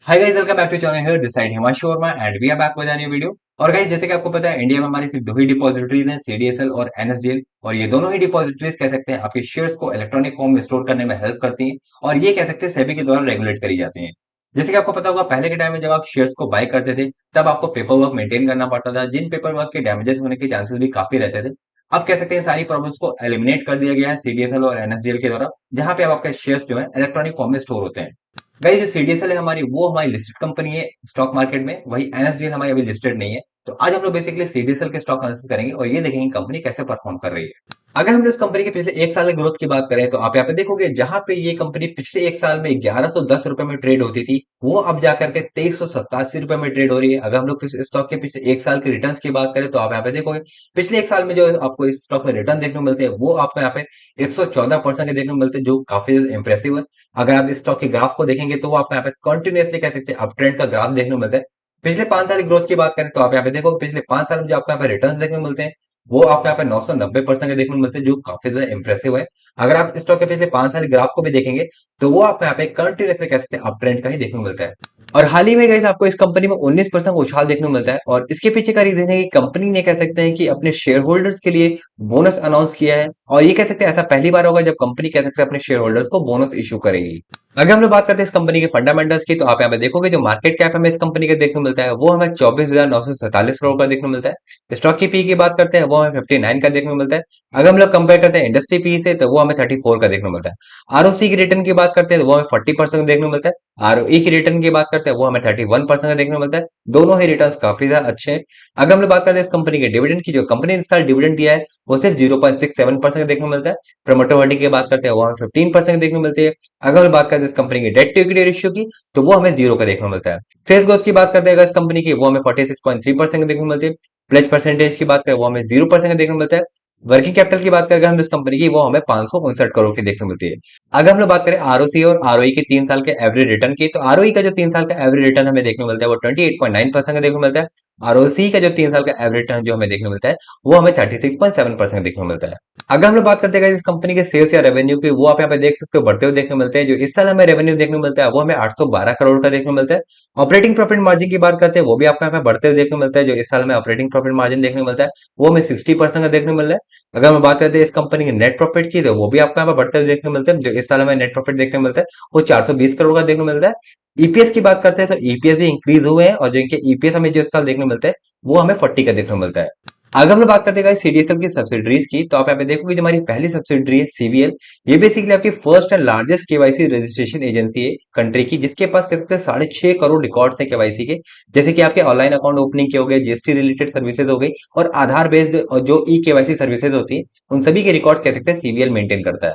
Hi guys, welcome back to channel here this side Himanshu Verma and we are back with a new video. और guys, जैसे कि आपको पता है, इंडिया में हमारी सिर्फ दो ही डिपॉजिटरीज हैं, सीडीएसएल और एनएसडीएल। और ये दोनों ही डिपॉजिटरीज कह सकते हैं आपके शेयर्स को इलेक्ट्रॉनिक फॉर्म में स्टोर करने में हेल्प करती हैं। और ये कह सकते हैं सेबी के द्वारा रेगुलेट करी जाती हैं। जैसे कि आपको पता होगा, पहले के टाइम में जब आप शेयर्स को बाय करते थे, तब आपको पेपर वर्क मेंटेन करना पड़ता था, जिन पेपर वर्क के डैमेजेस होने के चांसेस भी काफी रहते थे। अब कह सकते हैं सारी प्रॉब्लम्स को एलिमिनेट कर दिया गया है सीडीएसएल और एनएसडीएल के द्वारा, जहां पे अब आपके शेयर्स जो है इलेक्ट्रॉनिक फॉर्म में स्टोर होते हैं। गाइस, जो सीडीएसएल है हमारी, वो हमारी लिस्टेड कंपनी है स्टॉक मार्केट में। वही एनएसडीएल हमारी अभी लिस्टेड नहीं है। तो आज हम लोग बेसिकली सीडीएसएल के स्टॉक एनालिसिस करेंगे और ये देखेंगे कंपनी कैसे परफॉर्म कर रही है। अगर हम इस कंपनी के पिछले एक साल की ग्रोथ की बात करें, तो आप यहाँ पे देखोगे, जहां पे ये कंपनी पिछले एक साल में 1110 रुपए में ट्रेड होती थी, वो अब जाकर के 2387 रुपए में ट्रेड हो रही है। अगर हम लोग स्टॉक के पिछले एक साल के रिटर्न की बात करें, तो आप यहाँ पे देखोगे पिछले एक साल में जो आपको इस स्टॉक में रिटर्न देखने को मिलते हैं, वो आपको यहाँ पे 114% के देखने को मिलते हैं, जो काफी इंप्रेसिव है। अगर आप इस स्टॉक के ग्राफ को देखेंगे, तो वो आपको यहाँ पे कंटिन्यूअसली कह सकते हैं अप ट्रेंड का ग्राफ देखने को मिलता है। पिछले 5 साल की ग्रोथ की बात करें, तो आप यहाँ पे देखो पिछले 5 साल में जो आपको यहाँ पे रिटर्न देखने को मिलते हैं, वो आपको यहाँ पे 990% के देखने को मिलते हैं, जो काफी ज्यादा इंप्रेसिव है। अगर आप स्टॉक के पिछले 5 साल के ग्राफ को भी देखेंगे, तो वो आपको यहाँ पे कंटिन्यूअसली कह सकते हैं अप ट्रेंड का ही देखने को मिलता है। और हाल ही में गाइस, आपको इस कंपनी में 19% उछाल देखने को मिलता है। और इसके पीछे का रीजन है कि कंपनी ने कह सकते हैं कि अपने शेयर होल्डर्स के लिए बोनस अनाउंस किया है। और ये कह सकते हैं ऐसा पहली बार होगा जब कंपनी कह सकते हैं अपने शेयर होल्डर्स को बोनस इशू करेगी। अगर हम लोग बात करते हैं इस कंपनी के फंडामेंटल्स की, तो आप यहाँ पे देखोगे जो मार्केट कैप हमें इस कंपनी का देखने को मिलता है, वो हमें 24,947 करोड़ का देखने को मिलता है। स्टॉक की पी की बात करते हैं, वो हमें 59 का देखने को मिलता है। अगर हम लोग कंपेयर करते हैं इंडस्ट्री पी से, तो वो हमें 34 का देखने को मिलता है। आरओसी की रिटर्न की बात करते हैं, तो वो हमें 40% देखने को मिलता है। आरओई की रिटर्न की बात करते हैं, वो हमें 31% का देखने को मिलता है। दोनों ही रिटर्न काफी ज्यादा अच्छे हैं। अगर हम लोग बात करते हैं इस कंपनी के डिविडेंड की, जो कंपनी ने इस साल डिविडेंड दिया है, वो सिर्फ 0.67% का देखने को मिलता है। प्रमोटर होल्डिंग की बात करते हैं, वो हमें 15% देखने को मिलती है। अगर हम बात करते हैं इस कंपनी की डेट टू इक्विटी रेशियो की, तो वो हमें 0 का देखने को मिलता है। सेल्स ग्रोथ की बात करते हैं अगर इस कंपनी की, वो हमें 46.3% देखने को मिलती है। प्लेज परसेंटेज की बात करें, वो हमें 0% देखने को मिलता है। वर्किंग कैपिटल की बात करें अगर हम इस कंपनी की, वो हमें 559 करोड़ की देखने को मिलती है। अगर हम लोग बात करें आरओसी और आरओई के 3 साल के एवरेज रिटर्न की, तो आरओई का जो 3 साल का एवरेज रिटर्न हमें देखने को मिलता है, वो 28.9% का देखने को मिलता है। आरओसी का जो 3 साल का एवरेज रिटर्न जो हमें देखने को मिलता है, वो हमें 36.7% देखने को मिलता है। अगर हम लोग बात करते हैं इस कंपनी के सेल्स या रेवेन्यू की, वो आप यहाँ पे देख सकते हो बढ़ते हुए देखने को मिलते हैं। जो इस साल हमें रेवेन्यू देखने को मिलता है, वो हमें 812 करोड़ का देखने को मिलता है। ऑपरेटिंग प्रॉफिट मार्जिन की बात करते हैं, वो भी आपको यहाँ पे बढ़ते हुए देखने को मिलता है। जो इस साल हमें ऑपरेटिंग प्रॉफिट मार्जिन देखने को मिलता है, वो हमें 60% का देखने को मिल रहा है। अगर हम बात करते हैं इस कंपनी के नेट प्रॉफिट की, तो वो भी आपको यहाँ पे बढ़ते हुए देखने को मिलता है। जो इस साल हमें नेट प्रॉफिट देखने को मिलता है, वो 420 करोड़ का देखने को मिलता है। ईपीएस की बात करते हैं, तो ईपीएस भी इंक्रीज हुए हैं, और जो इनके ईपीएस हमें जो इस साल देखने को मिलता है, वो हमें 40 का देखने को मिलता है। अगर हम लोग बात करते हैं सीडीएसएल की सब्सिडरीज की, तो आप यहाँ पे देखोगे जो हमारी पहली सब्सिडरी है सीवीएल, ये बेसिकली आपकी first and largest KYC registration agency है कंट्री की, जिसके पास कह सकते हैं 6.5 करोड़ रिकॉर्ड्स है केवाईसी के। जैसे कि आपके ऑनलाइन अकाउंट ओपनिंग के हो गए, जीएसटी रिलेटेड सर्विसेज हो गई, और आधार बेस्ड जो ई केवाईसी सर्विसेज होती है, उन सभी के रिकॉर्ड कह सकते हैं सीवीएल मेंटेन करता है।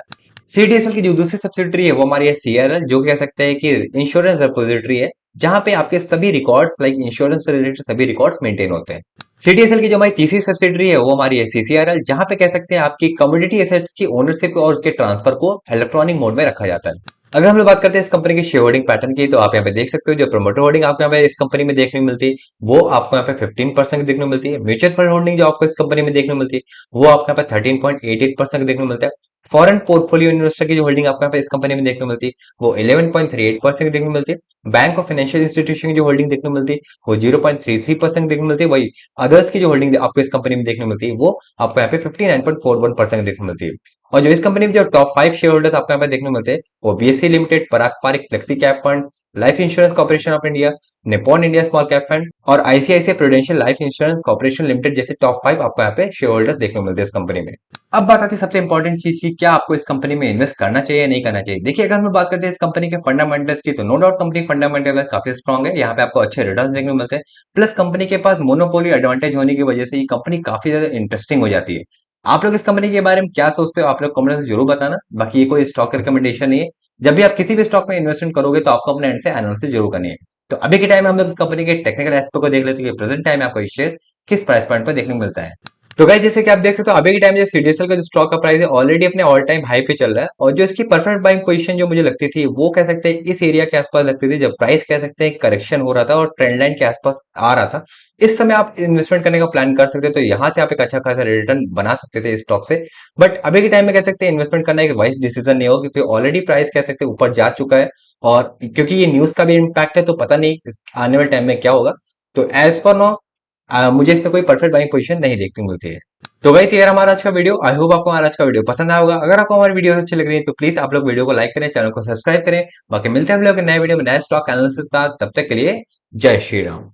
सीडीएसएल की जो दूसरी सब्सिडरी है, वो हमारी है सीआरएल, जो कह सकते हैं कि इंश्योरेंस रिपोजिटरी है, जहां पे आपके सभी रिकॉर्ड्स लाइक इंश्योरेंस से रिलेटेड सभी रिकॉर्ड्स मेंटेन होते हैं। सीडीएसएल की जो हमारी तीसरी सब्सिडरी है, वो हमारी है सीसीआरएल, जहां पे कह सकते हैं आपकी कमोडिटी एसेट्स की ओनरशिप और उसके ट्रांसफर को इलेक्ट्रॉनिक मोड में रखा जाता है। अगर हम लोग बात करते हैं इस कंपनी की शेयर होल्डिंग पैटर्न की, तो आप यहाँ पे देख सकते हो जो प्रमोटर होल्डिंग आपको यहाँ पे इस कंपनी में देखने को मिलती है, वो आपको यहाँ पे 15% देखने को मिलती है। म्यूचुअल फंड होल्डिंग जो आपको इस कंपनी में देखने को मिलती है, वो आपको यहाँ पे 13.88% देखने को मिलता है। फॉरेन पोर्टफोलियो इन्वेस्टर की जो होल्डिंग आपको यहाँ पे इस कंपनी में देखने को मिलती है, वो 11.38% देखने को मिलती है। बैंक और फाइनेंशियल इंस्टीट्यूशन की जो होल्डिंग देखने को मिलती है, वो 0.33% देखने को मिलती है। वही अदर्स की जो होल्डिंग आपको इस कंपनी में देखने को मिलती है, वो आपको यहाँ पे 59.41% देखने को मिलती है। और जो इस कंपनी में जो टॉप 5 शेयर होल्डर्स आपको यहाँ पे देखने को मिलते हैं, वो BSC limited, Parag Parikh flexi cap fund, life insurance corporation of India, Nippon India small cap fund, और ICICI prudential life insurance corporation limited जैसे टॉप 5 आपको यहाँ पे शेयर होल्डर्स देखने को मिलते हैं इस कंपनी में। अब बात आती है सबसे इंपॉर्टेंट चीज की, क्या आपको इस कंपनी में इन्वेस्ट करना चाहिए या नहीं करना चाहिए। देखिए, अगर हम बात करते हैं इस कंपनी के फंडामेंटल्स की, तो नो डाउट कंपनी फंडामेंटल काफी स्ट्रॉन्ग है। यहाँ पे आपको अच्छे रिटर्न देखने को मिलते हैं। प्लस कंपनी के पास मोनोपोली एडवांटेज होने की वजह से ये कंपनी काफी ज्यादा इंटरेस्टिंग हो जाती है। आप लोग इस कंपनी के बारे में क्या सोचते हो, आप लोग कमेंट में जरूर बताना। बाकी ये कोई स्टॉक रिकमेंडेशन नहीं है। जब भी आप किसी भी स्टॉक में इन्वेस्टमेंट करोगे, तो आपको अपने एंड से एनालिसिस जरूर करनी है। तो अभी के टाइम में हम लोग इस कंपनी के टेक्निकल एस्पेक्ट को देख लेते हैं कि प्रेजेंट टाइम में आपको शेयर किस प्राइस पॉइंट पर देखने को मिलता है। तो गाइस जैसे कि आप देख सकते हो अभी के टाइम जो सीडीएसएल का जो स्टॉक का प्राइस है ऑलरेडी अपने ऑल टाइम हाई पे चल रहा है, और जो इसकी परफेक्ट बाइंग पोजीशन जो मुझे लगती थी वो कह सकते हैं इस एरिया के आसपास लगती थी, जब प्राइस कह सकते हैं करेक्शन हो रहा था और ट्रेंड लाइन के आसपास आ रहा था। इस समय आप इन्वेस्टमेंट करने का प्लान कर सकते हो, तो यहाँ से आप एक अच्छा खासा रिटर्न बना सकते थे इस स्टॉक से। बट अभी के टाइम में कह सकते हैं इन्वेस्टमेंट करना एक वाइज डिसीजन नहीं होगा, क्योंकि ऑलरेडी प्राइस कह सकते हैं ऊपर जा चुका है, और क्योंकि ये न्यूज का भी इम्पैक्ट है तो पता नहीं आने वाले टाइम में क्या होगा। तो एज फॉर नो मुझे इसमें कोई परफेक्ट बाइंग पोजीशन नहीं देखने को मिलती है। तो गाइस ये रहा हमारा आज का वीडियो। आई होप आपको हमारा आज का वीडियो पसंद आया होगा। अगर आपको हमारी वीडियो अच्छी लग रही है तो प्लीज आप लोग वीडियो को लाइक करें, चैनल को सब्सक्राइब करें। बाकी मिलते हैं हम लोग नए वीडियो में नए स्टॉक एनालिसिस के साथ। तब तक के लिए जय श्री राम।